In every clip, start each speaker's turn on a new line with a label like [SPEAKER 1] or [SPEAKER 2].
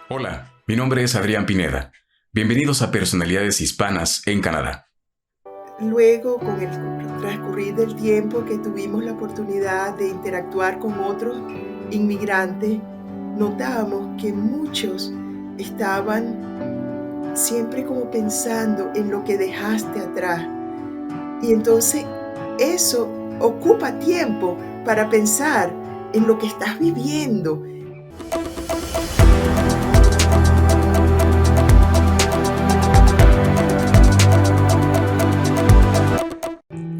[SPEAKER 1] Hola, mi nombre es Adrián Pineda. Bienvenidos a Personalidades Hispanas en Canadá.
[SPEAKER 2] Luego, con el transcurrir del tiempo que tuvimos la oportunidad de interactuar con otros inmigrantes, notábamos que muchos estaban siempre como pensando en lo que dejaste atrás. Y entonces eso ocupa tiempo para pensar en lo que estás viviendo.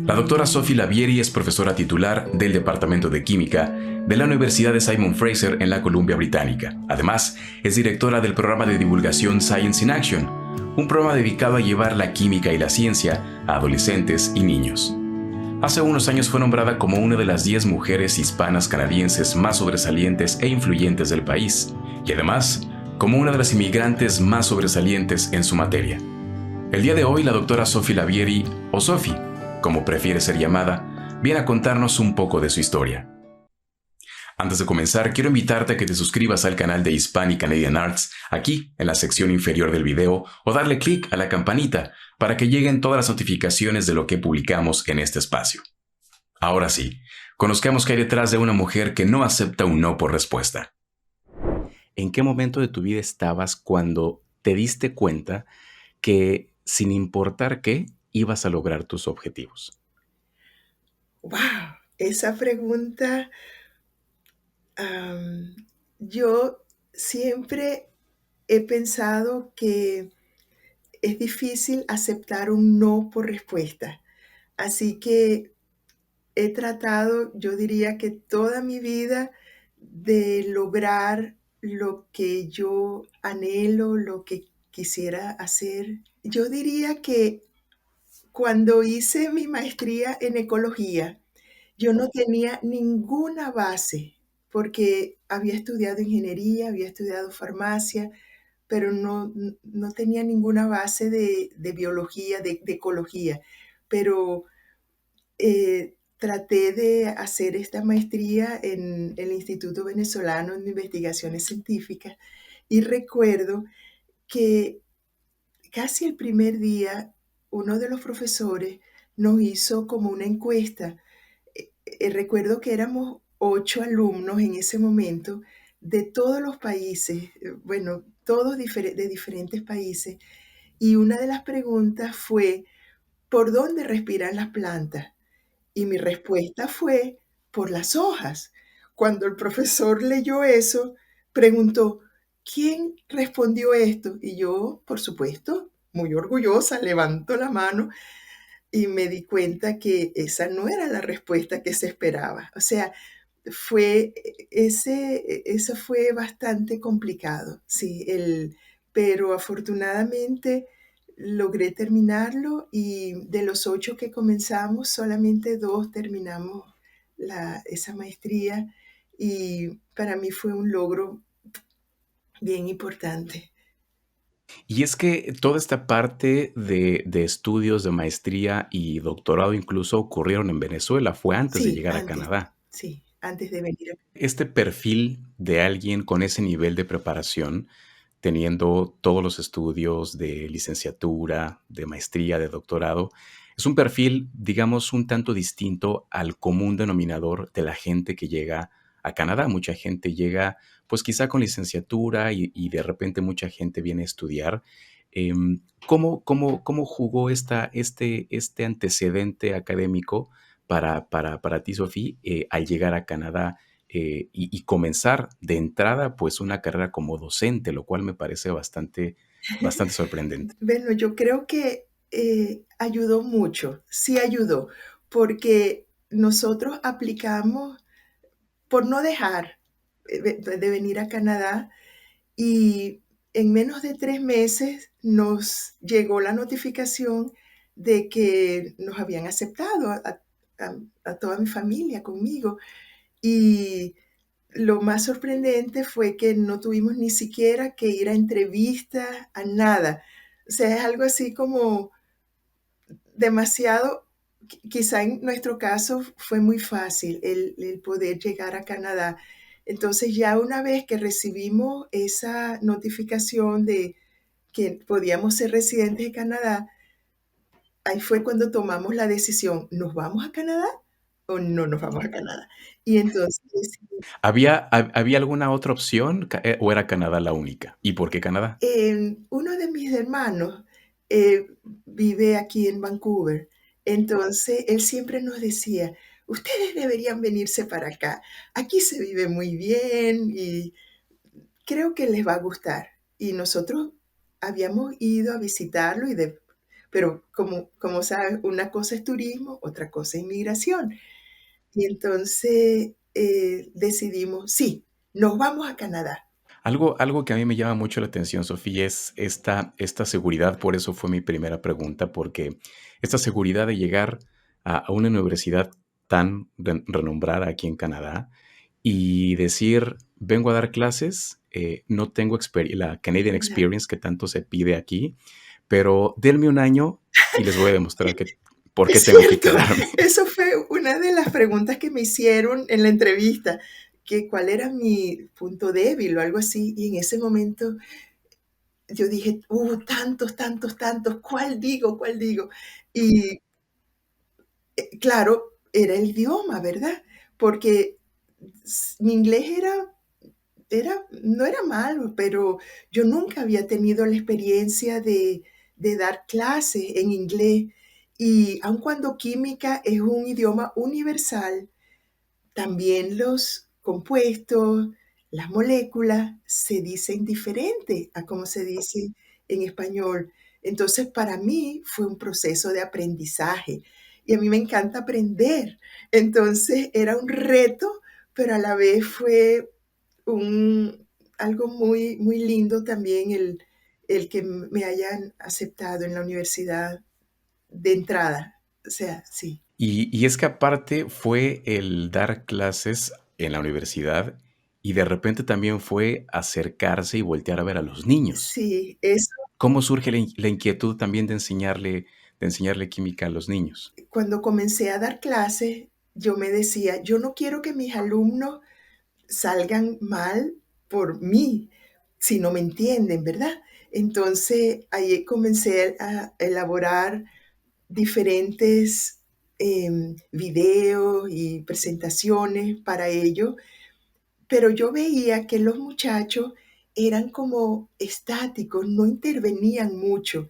[SPEAKER 1] La doctora Sophie Lavieri es profesora titular del Departamento de Química de la Universidad de Simon Fraser en la Columbia Británica. Además, es directora del programa de divulgación Science in Action, un programa dedicado a llevar la química y la ciencia a adolescentes y niños. Hace unos años fue nombrada como una de las 10 mujeres hispanas canadienses más sobresalientes e influyentes del país, y además como una de las inmigrantes más sobresalientes en su materia. El día de hoy la doctora Sophie Lavieri, o Sophie, como prefiere ser llamada, viene a contarnos un poco de su historia. Antes de comenzar, quiero invitarte a que te suscribas al canal de Hispanic Canadian Arts aquí en la sección inferior del video o darle clic a la campanita para que lleguen todas las notificaciones de lo que publicamos en este espacio. Ahora sí, conozcamos qué hay detrás de una mujer que no acepta un no por respuesta. ¿En qué momento de tu vida estabas cuando te diste cuenta que, sin importar qué, ibas a lograr tus objetivos?
[SPEAKER 2] ¡Wow! Esa pregunta, am, yo siempre he pensado que es difícil aceptar un no por respuesta. Así que he tratado, yo diría que toda mi vida, de lograr lo que yo anhelo, lo que quisiera hacer. Yo diría que cuando hice mi maestría en ecología, yo no tenía ninguna base, porque había estudiado ingeniería, había estudiado farmacia, pero no tenía ninguna base de biología, de ecología. Pero traté de hacer esta maestría en el Instituto Venezolano de Investigaciones Científicas y recuerdo que casi el primer día uno de los profesores nos hizo como una encuesta. Recuerdo que éramos 8 alumnos en ese momento de todos los países, bueno, todos de diferentes países, y una de las preguntas fue: ¿por dónde respiran las plantas? Y mi respuesta fue: por las hojas. Cuando el profesor leyó eso, preguntó: ¿quién respondió esto? Y yo, por supuesto, muy orgullosa, levanto la mano y me di cuenta que esa no era la respuesta que se esperaba. O sea, eso fue bastante complicado, sí, pero afortunadamente logré terminarlo, y de los 8 que comenzamos, solamente 2 terminamos esa maestría, y para mí fue un logro bien importante.
[SPEAKER 1] Y es que toda esta parte de estudios de maestría y doctorado incluso ocurrieron en Venezuela, fue antes de
[SPEAKER 2] Sí,
[SPEAKER 1] llegar a
[SPEAKER 2] antes,
[SPEAKER 1] Canadá.
[SPEAKER 2] sí, antes de venir a...
[SPEAKER 1] Este perfil de alguien con ese nivel de preparación, teniendo todos los estudios de licenciatura, de maestría, de doctorado, es un perfil, digamos, un tanto distinto al común denominador de la gente que llega a Canadá. Mucha gente llega, pues quizá con licenciatura y de repente mucha gente viene a estudiar. ¿Cómo jugó este antecedente académico para ti, Sofía, al llegar a Canadá? Y comenzar de entrada, pues, una carrera como docente, lo cual me parece bastante sorprendente.
[SPEAKER 2] Bueno, yo creo que ayudó mucho, sí ayudó, porque nosotros aplicamos por no dejar de venir a Canadá, y en menos de 3 meses nos llegó la notificación de que nos habían aceptado a toda mi familia conmigo. Y lo más sorprendente fue que no tuvimos ni siquiera que ir a entrevistas, a nada. O sea, es algo así como demasiado, quizá en nuestro caso fue muy fácil el poder llegar a Canadá. Entonces ya una vez que recibimos esa notificación de que podíamos ser residentes de Canadá, ahí fue cuando tomamos la decisión, ¿nos vamos a Canadá o no nos vamos a Canadá? Y entonces
[SPEAKER 1] ¿Había alguna otra opción o era Canadá la única? ¿Y por qué Canadá?
[SPEAKER 2] Uno de mis hermanos vive aquí en Vancouver, entonces él siempre nos decía, ustedes deberían venirse para acá, aquí se vive muy bien y creo que les va a gustar. Y nosotros habíamos ido a visitarlo pero como sabes, una cosa es turismo, otra cosa es inmigración. Y entonces decidimos, sí, nos vamos a Canadá.
[SPEAKER 1] Algo que a mí me llama mucho la atención, Sofía, es esta seguridad. Por eso fue mi primera pregunta, porque esta seguridad de llegar a una universidad tan renombrada aquí en Canadá y decir, vengo a dar clases, no tengo la Canadian
[SPEAKER 2] Claro.
[SPEAKER 1] Experience que tanto se pide aquí, pero denme un año y les voy a demostrar por qué
[SPEAKER 2] Es
[SPEAKER 1] tengo que
[SPEAKER 2] cierto,
[SPEAKER 1] quedarme.
[SPEAKER 2] eso fue una de las preguntas que me hicieron en la entrevista, que cuál era mi punto débil o algo así, y en ese momento yo dije, tantos, tantos, tantos, ¿cuál digo? ¿Cuál digo? Y claro, era el idioma, ¿verdad? Porque mi inglés no era malo, pero yo nunca había tenido la experiencia de dar clases en inglés. Y aun cuando química es un idioma universal, también los compuestos, las moléculas se dicen diferente a como se dice en español. Entonces, para mí fue un proceso de aprendizaje y a mí me encanta aprender. Entonces, era un reto, pero a la vez fue un algo muy muy lindo también el que me hayan aceptado en la universidad de entrada. O sea, sí.
[SPEAKER 1] Y es que aparte fue el dar clases en la universidad y de repente también fue acercarse y voltear a ver a los niños.
[SPEAKER 2] Sí, eso
[SPEAKER 1] ¿Cómo surge la inquietud también de enseñarle química a los niños?
[SPEAKER 2] cuando comencé a dar clases, yo me decía, yo no quiero que mis alumnos salgan mal por mí, si no me entienden, ¿verdad? Entonces ahí comencé a elaborar diferentes videos y presentaciones para ellos, pero yo veía que los muchachos eran como estáticos, no intervenían mucho.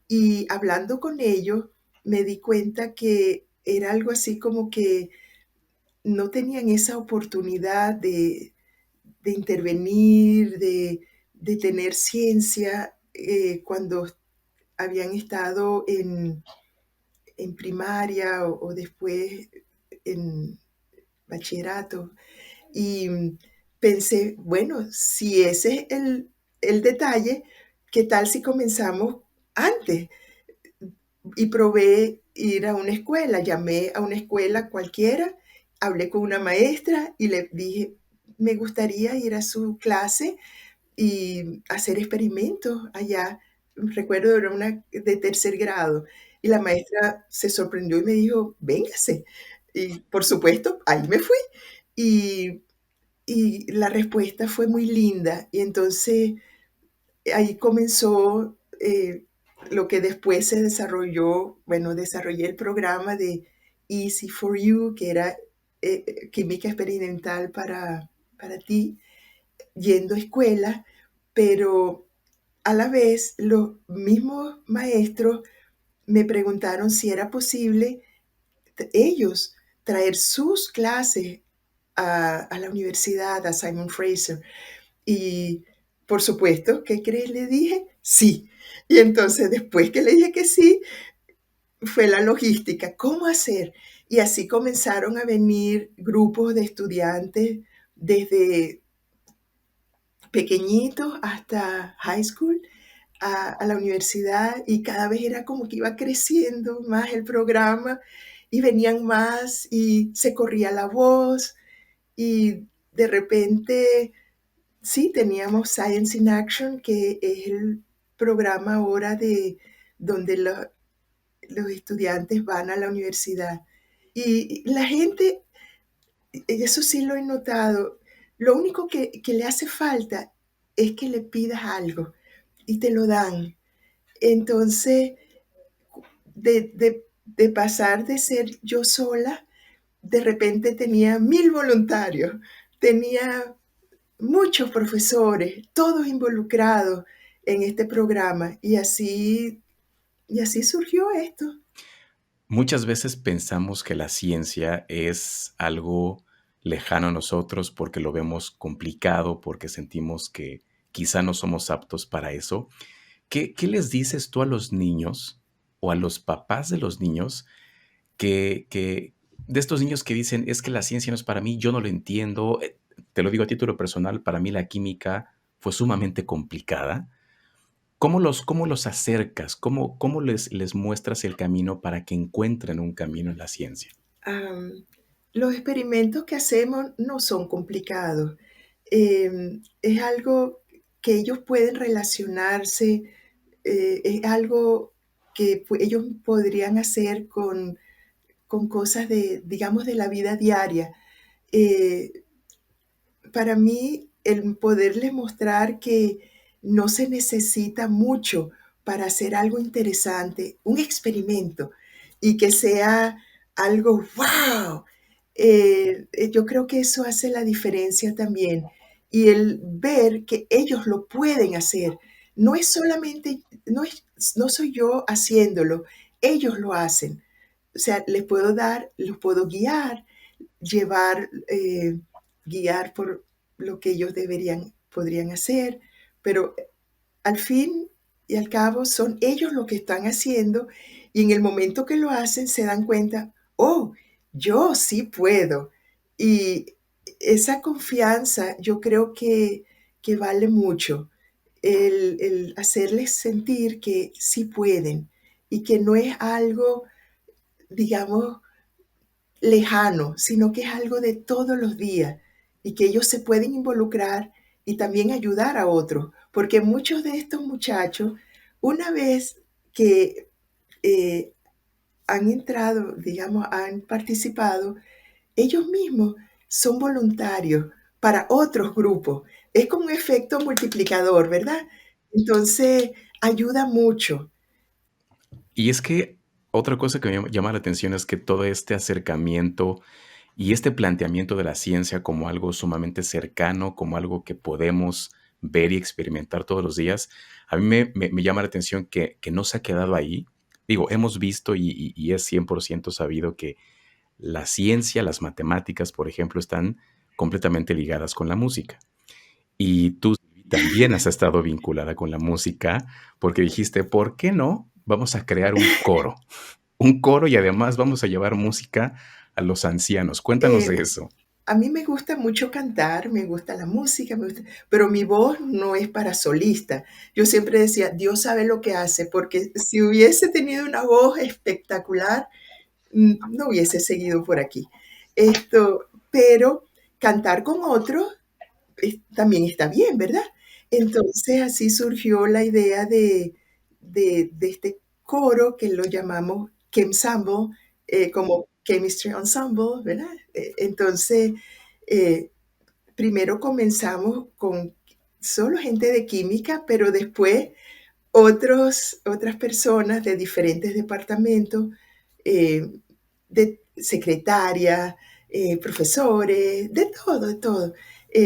[SPEAKER 2] Y hablando con ellos, me di cuenta que era algo así como que no tenían esa oportunidad de intervenir, de tener ciencia cuando habían estado en primaria o después en bachillerato. Y pensé, bueno, si ese es el detalle, ¿qué tal si comenzamos antes? Y probé ir a una escuela, llamé a una escuela cualquiera, hablé con una maestra y le dije, me gustaría ir a su clase y hacer experimentos allá. Recuerdo, era una de tercer grado y la maestra se sorprendió y me dijo, véngase. Y por supuesto, ahí me fui. Y, y la respuesta fue muy linda. Y entonces ahí comenzó lo que después se desarrolló, bueno, desarrollé el programa de Easy for You, que era química experimental para ti, yendo a escuela, pero a la vez los mismos maestros me preguntaron si era posible ellos traer sus clases a la universidad, a Simon Fraser. Y por supuesto, ¿qué crees? Le dije, sí. Y entonces después que le dije que sí, fue la logística, ¿cómo hacer? Y así comenzaron a venir grupos de estudiantes desde pequeñitos hasta high school a la universidad y cada vez era como que iba creciendo más el programa y venían más y se corría la voz y de repente sí, teníamos Science in Action, que es el programa ahora de donde los estudiantes van a la universidad. Y la gente, eso sí lo he notado, lo único que le hace falta es que le pidas algo y te lo dan. Entonces, de pasar de ser yo sola, de repente tenía 1000 voluntarios, tenía muchos profesores, todos involucrados en este programa y así surgió esto.
[SPEAKER 1] Muchas veces pensamos que la ciencia es algo lejano a nosotros porque lo vemos complicado, porque sentimos que quizá no somos aptos para eso. ¿Qué les dices tú a los niños o a los papás de los niños que de estos niños que dicen: "Es que la ciencia no es para mí, yo no lo entiendo"? Te lo digo a título personal, para mí la química fue sumamente complicada. ¿Cómo los acercas? ¿Cómo les muestras el camino para que encuentren un camino en la ciencia?
[SPEAKER 2] Am, los experimentos que hacemos no son complicados. Es algo que ellos pueden relacionarse, es algo que ellos podrían hacer con cosas de, digamos, de la vida diaria. Eh, para mí, el poderles mostrar que no se necesita mucho para hacer algo interesante, un experimento, y que sea algo, ¡wow! Yo creo que eso hace la diferencia también. Y el ver que ellos lo pueden hacer, no es solamente, no soy yo haciéndolo, ellos lo hacen. O sea, les puedo dar, los puedo guiar, llevar, guiar por lo que ellos podrían hacer, pero al fin y al cabo son ellos lo que están haciendo y en el momento que lo hacen se dan cuenta, oh, yo sí puedo. Y esa confianza yo creo que vale mucho, el hacerles sentir que sí pueden y que no es algo, digamos, lejano, sino que es algo de todos los días y que ellos se pueden involucrar y también ayudar a otros, porque muchos de estos muchachos, una vez que eh, han entrado, digamos, han participado, ellos mismos son voluntarios para otros grupos. Es como un efecto multiplicador, ¿verdad? Entonces, ayuda mucho.
[SPEAKER 1] Y es que otra cosa que me llama la atención es que todo este acercamiento y este planteamiento de la ciencia como algo sumamente cercano, como algo que podemos ver y experimentar todos los días, a mí me llama la atención que no se ha quedado ahí. Digo, hemos visto y es 100% sabido que la ciencia, las matemáticas, por ejemplo, están completamente ligadas con la música. Y tú también has estado vinculada con la música porque dijiste, ¿por qué no? Vamos a crear un coro. Un coro y además vamos a llevar música a los ancianos. Cuéntanos de
[SPEAKER 2] Eh,
[SPEAKER 1] eso.
[SPEAKER 2] A mí me gusta mucho cantar, me gusta la música, pero mi voz no es para solista. Yo siempre decía, Dios sabe lo que hace, porque si hubiese tenido una voz espectacular, no hubiese seguido por aquí. Pero cantar con otros también está bien, ¿verdad? Entonces así surgió la idea de este coro que lo llamamos Chemsamble, como Chemistry Ensemble, ¿verdad? Entonces, eh, primero comenzamos con solo gente de química, pero después otras personas de diferentes departamentos, eh, de secretarias, profesores, de todo,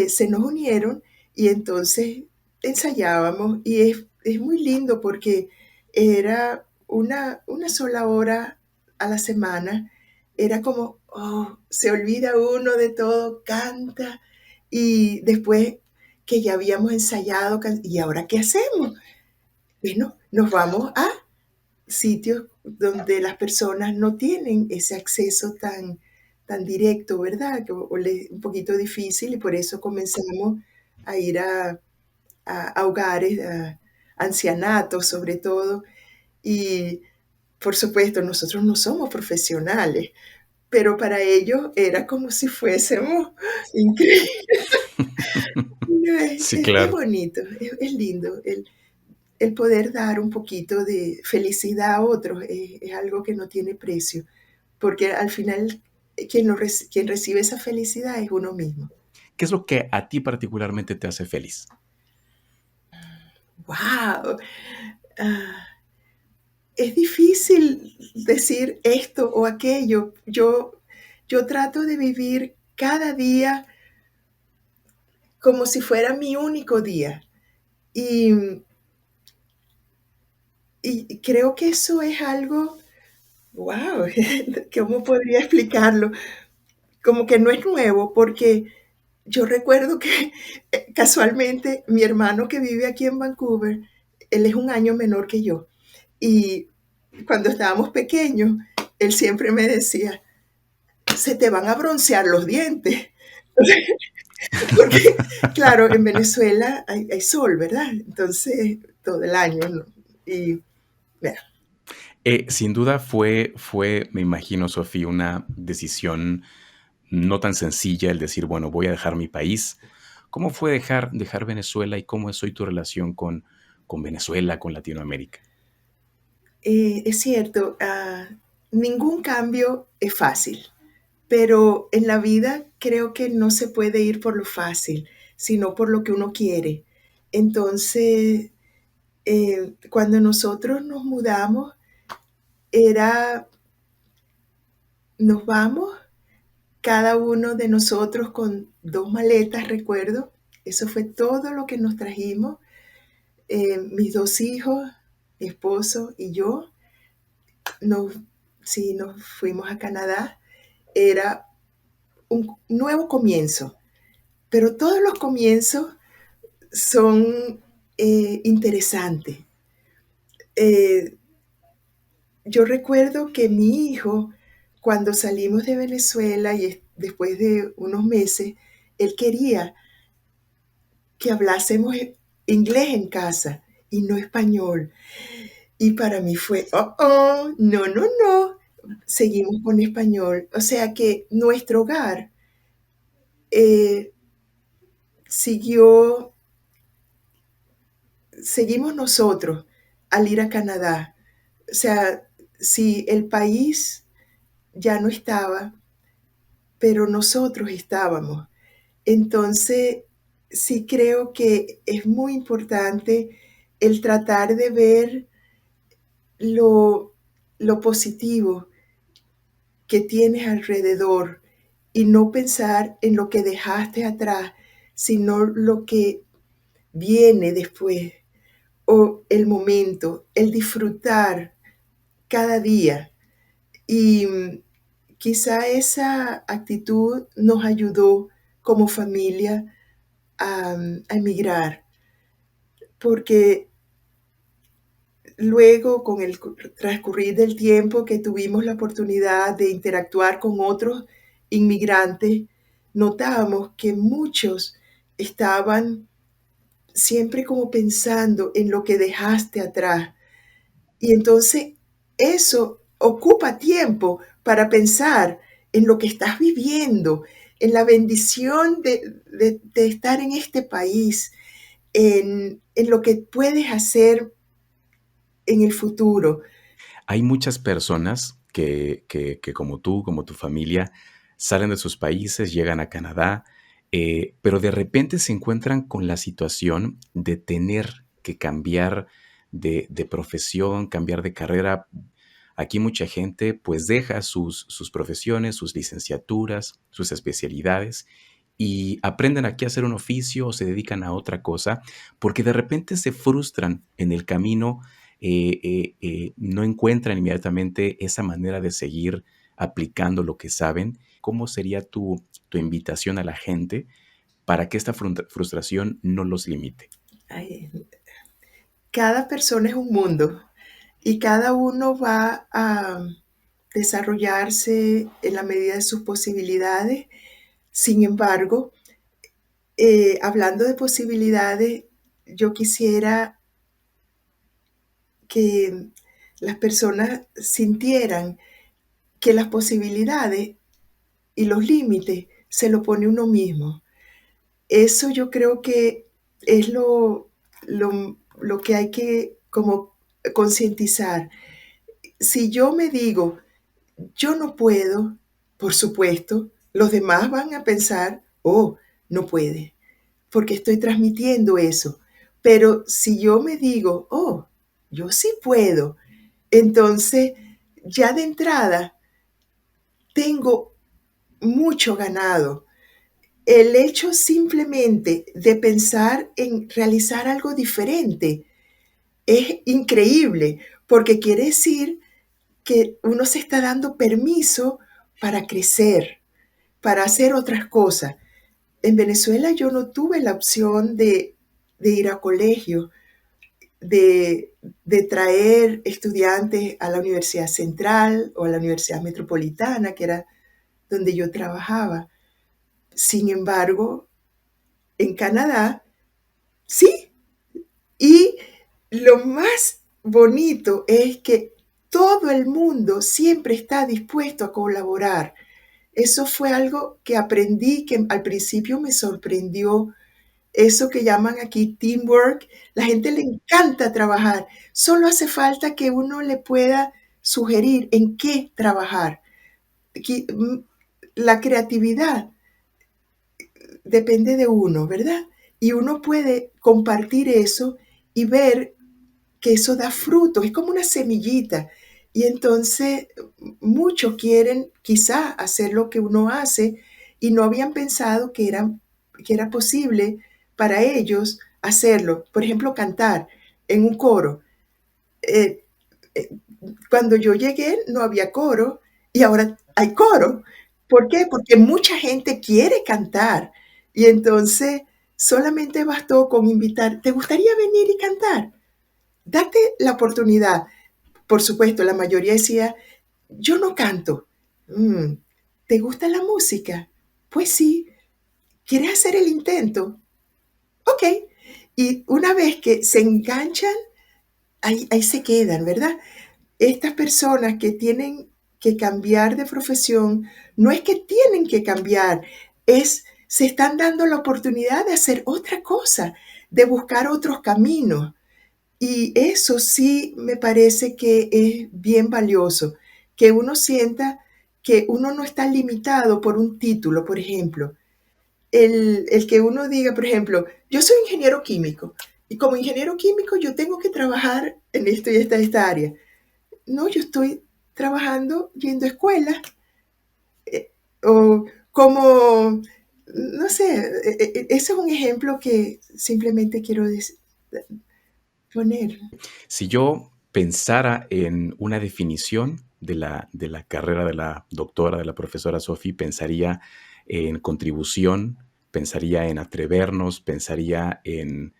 [SPEAKER 2] se nos unieron y entonces ensayábamos y es muy lindo porque era una sola hora a la semana, era como, oh, se olvida uno de todo, canta y después que ya habíamos ensayado, ¿y ahora qué hacemos? Bueno, nos vamos a sitios donde las personas no tienen ese acceso tan directo, ¿verdad? O un poquito difícil y por eso comenzamos a ir a hogares, a ancianatos sobre todo. Y por supuesto, nosotros no somos profesionales, pero para ellos era como si fuésemos increíbles.
[SPEAKER 1] Sí,
[SPEAKER 2] Es
[SPEAKER 1] claro.
[SPEAKER 2] bonito, es lindo. El poder dar un poquito de felicidad a otros es algo que no tiene precio, porque al final quien recibe esa felicidad es uno mismo.
[SPEAKER 1] ¿Qué es lo que a ti particularmente te hace feliz?
[SPEAKER 2] ¡Wow! Es difícil decir esto o aquello. Yo trato de vivir cada día como si fuera mi único día. Y, y creo que eso es algo, wow, ¿cómo podría explicarlo? Como que no es nuevo, porque yo recuerdo que casualmente mi hermano que vive aquí en Vancouver, él es un año menor que yo. Y cuando estábamos pequeños, él siempre me decía, se te van a broncear los dientes. Porque, claro, en Venezuela hay sol, ¿verdad? Entonces, todo el año, ¿no? Y, bueno,
[SPEAKER 1] Sin duda fue, me imagino, Sofía, una decisión no tan sencilla el decir, bueno, voy a dejar mi país. ¿Cómo fue dejar Venezuela y cómo es hoy tu relación con Venezuela, con Latinoamérica?
[SPEAKER 2] es cierto, ningún cambio es fácil, pero en la vida creo que no se puede ir por lo fácil, sino por lo que uno quiere. Entonces, cuando nosotros nos mudamos, era, nos vamos, cada uno de nosotros con 2 maletas, recuerdo. Eso fue todo lo que nos trajimos, mis 2 hijos, mi esposo y yo. Nos, sí, nos fuimos a Canadá. Era un nuevo comienzo, pero todos los comienzos son interesantes. Eh, yo recuerdo que mi hijo, cuando salimos de Venezuela y después de unos meses, él quería que hablásemos inglés en casa y no español. Y para mí fue, no, no, no, seguimos con español. O sea que nuestro hogar eh, siguió, seguimos nosotros al ir a Canadá. O sea, si el país ya no estaba, pero nosotros estábamos. Entonces, sí creo que es muy importante el tratar de ver lo, lo positivo que tienes alrededor y no pensar en lo que dejaste atrás, sino lo que viene después o el momento, el disfrutar cada día. Y quizá esa actitud nos ayudó como familia a emigrar, porque luego con el transcurrir del tiempo que tuvimos la oportunidad de interactuar con otros inmigrantes, notábamos que muchos estaban siempre como pensando en lo que dejaste atrás. Y entonces eso ocupa tiempo para pensar en lo que estás viviendo, en la bendición de estar en este país, en lo que puedes hacer en el futuro.
[SPEAKER 1] Hay muchas personas que como tú, como tu familia, salen de sus países, llegan a Canadá, pero de repente se encuentran con la situación de tener que cambiar de profesión, cambiar de carrera. Aquí mucha gente pues deja sus profesiones, sus licenciaturas, sus especialidades y aprenden aquí a hacer un oficio o se dedican a otra cosa porque de repente se frustran en el camino, no encuentran inmediatamente esa manera de seguir aplicando lo que saben. ¿Cómo sería tu invitación a la gente para que esta frustración no los limite?
[SPEAKER 2] Ay, cada persona es un mundo y cada uno va a desarrollarse en la medida de sus posibilidades. Sin embargo, hablando de posibilidades, yo quisiera que las personas sintieran que las posibilidades y los límites se lo pone uno mismo. Eso yo creo que es lo que hay que como concientizar. Si yo me digo, yo no puedo, por supuesto, los demás van a pensar, oh, no puede, porque estoy transmitiendo eso. Pero si yo me digo, oh, yo sí puedo, entonces ya de entrada tengo mucho ganado. El hecho simplemente de pensar en realizar algo diferente es increíble, porque quiere decir que uno se está dando permiso para crecer, para hacer otras cosas. En Venezuela yo no tuve la opción de ir a colegio, de, de traer estudiantes a la Universidad Central o a la Universidad Metropolitana, que era donde yo trabajaba. Sin embargo, en Canadá, sí. Y lo más bonito es que todo el mundo siempre está dispuesto a colaborar. Eso fue algo que aprendí, que al principio me sorprendió. Eso que llaman aquí teamwork, la gente le encanta trabajar. Solo hace falta que uno le pueda sugerir en qué trabajar. La creatividad depende de uno, ¿verdad? Y uno puede compartir eso y ver que eso da frutos, es como una semillita. Y entonces muchos quieren quizá hacer lo que uno hace y no habían pensado que era posible para ellos hacerlo. Por ejemplo, cantar en un coro. Eh, eh, Cuando yo llegué no había coro y ahora hay coro. ¿Por qué? Porque mucha gente quiere cantar y entonces solamente bastó con invitar, ¿te gustaría venir y cantar? Date la oportunidad. Por supuesto, la mayoría decía, yo no canto. Mm, ¿Te gusta la música? Pues sí. ¿Quieres hacer el intento? Ok. Y una vez que se enganchan, ahí se quedan, ¿verdad? Estas personas que tienen que cambiar de profesión, no es que tienen que cambiar, se están dando la oportunidad de hacer otra cosa, de buscar otros caminos. Y eso sí me parece que es bien valioso, que uno sienta que uno no está limitado por un título, por ejemplo. El que uno diga, por ejemplo, yo soy ingeniero químico y como ingeniero químico yo tengo que trabajar en esto y esta área. No, yo estoy trabajando yendo a escuela o como, no sé, ese es un ejemplo que simplemente quiero poner.
[SPEAKER 1] Si yo pensara en una definición de la carrera de la doctora, de la profesora Sophie, pensaría en contribución, pensaría en atrevernos, pensaría en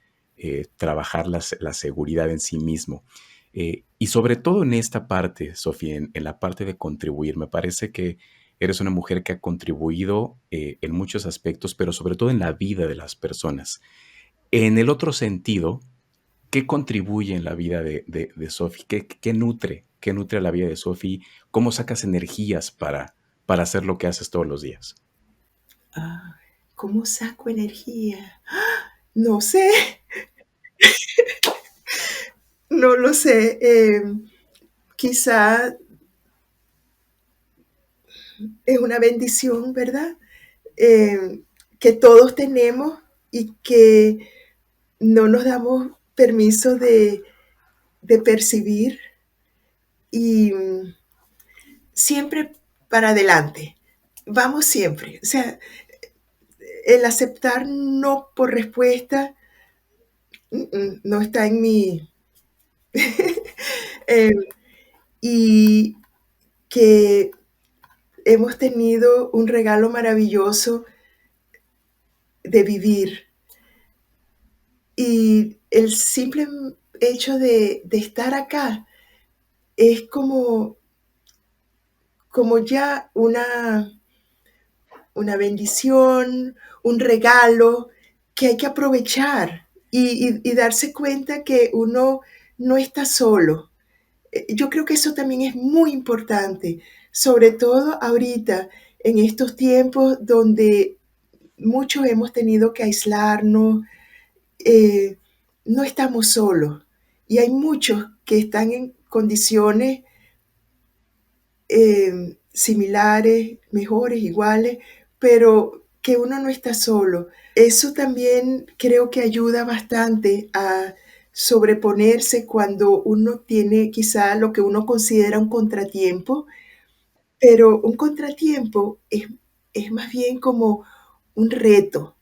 [SPEAKER 1] trabajar la seguridad en sí mismo. Y sobre todo en esta parte, Sofía, en la parte de contribuir, me parece que eres una mujer que ha contribuido en muchos aspectos, pero sobre todo en la vida de las personas. En el otro sentido, ¿qué contribuye en la vida de Sophie? ¿Qué nutre a la vida de Sophie? ¿Cómo sacas energías para hacer lo que haces todos los días?
[SPEAKER 2] Ah, ¿cómo saco energía? No sé, no lo sé. Quizá es una bendición, ¿verdad? Que todos tenemos y que no nos damos permiso de percibir y siempre para adelante. Vamos siempre. O sea, el aceptar no por respuesta no está en mí. Eh, y que hemos tenido un regalo maravilloso de vivir. Y el simple hecho de estar acá es como ya una bendición, un regalo que hay que aprovechar y darse cuenta que uno no está solo. Yo creo que eso también es muy importante, sobre todo ahorita, en estos tiempos donde muchos hemos tenido que aislarnos, eh, no estamos solos. Y hay muchos que están en condiciones similares, mejores, iguales, pero que uno no está solo. Eso también creo que ayuda bastante a sobreponerse cuando uno tiene quizá lo que uno considera un contratiempo, pero un contratiempo es más bien como un reto.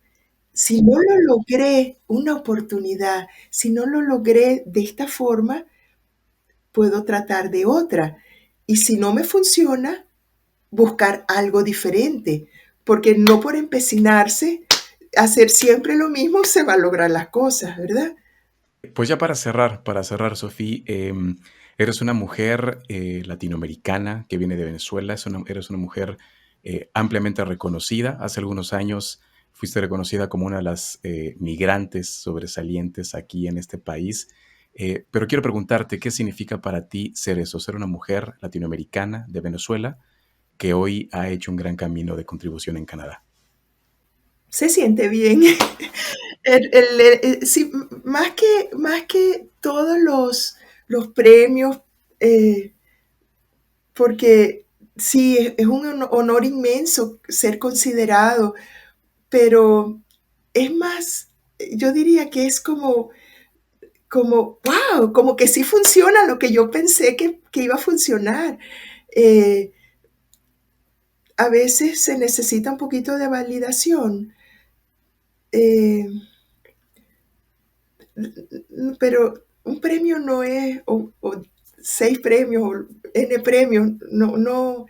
[SPEAKER 2] Si no lo logré, una oportunidad, si no lo logré de esta forma, puedo tratar de otra. Y si no me funciona, buscar algo diferente, porque no por empecinarse, hacer siempre lo mismo se va a lograr las cosas, ¿verdad?
[SPEAKER 1] Pues ya para cerrar, Sofía, eres una mujer latinoamericana que viene de Venezuela, eres una mujer ampliamente reconocida. Hace algunos años fuiste reconocida como una de las migrantes sobresalientes aquí en este país. Pero quiero preguntarte, ¿qué significa para ti ser eso, ser una mujer latinoamericana de Venezuela que hoy ha hecho un gran camino de contribución en Canadá?
[SPEAKER 2] Se siente bien. Sí, más que todos los premios, eh, porque sí, es un honor inmenso ser considerado, pero es más, yo diría que es como, wow, como que sí funciona lo que yo pensé que iba a funcionar. Eh, a veces se necesita un poquito de validación, eh, pero un premio no es, o 6 premios, o N premios, no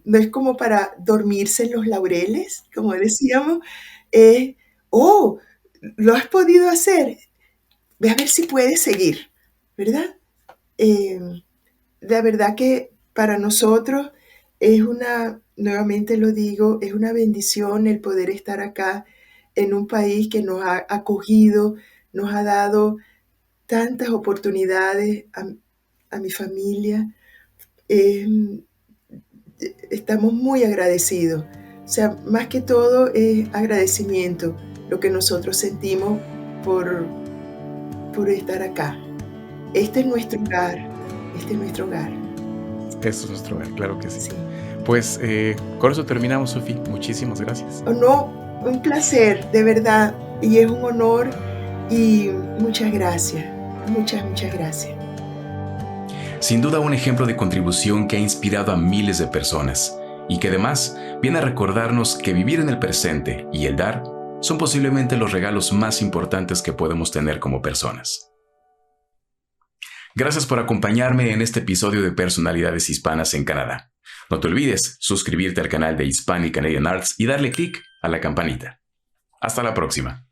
[SPEAKER 2] es como para dormirse en los laureles, como decíamos. Es, oh, lo has podido hacer, ve a ver si puedes seguir, ¿verdad? Eh, la verdad que para nosotros es nuevamente lo digo, es una bendición el poder estar acá en un país que nos ha acogido, nos ha dado tantas oportunidades a mi familia. Eh, Estamos muy agradecidos. O sea, más que todo es agradecimiento lo que nosotros sentimos por, por estar acá. Este es nuestro hogar, este es nuestro hogar.
[SPEAKER 1] Eso es nuestro hogar, claro que sí.
[SPEAKER 2] Sí.
[SPEAKER 1] Pues con eso terminamos, Sofía. Muchísimas gracias.
[SPEAKER 2] O no, un placer, de verdad, y es un honor y muchas gracias, muchas gracias.
[SPEAKER 1] Sin duda un ejemplo de contribución que ha inspirado a miles de personas y que además viene a recordarnos que vivir en el presente y el dar son posiblemente los regalos más importantes que podemos tener como personas. Gracias por acompañarme en este episodio de Personalidades Hispanas en Canadá. No te olvides suscribirte al canal de Hispanic Canadian Arts y darle clic a la campanita. Hasta la próxima.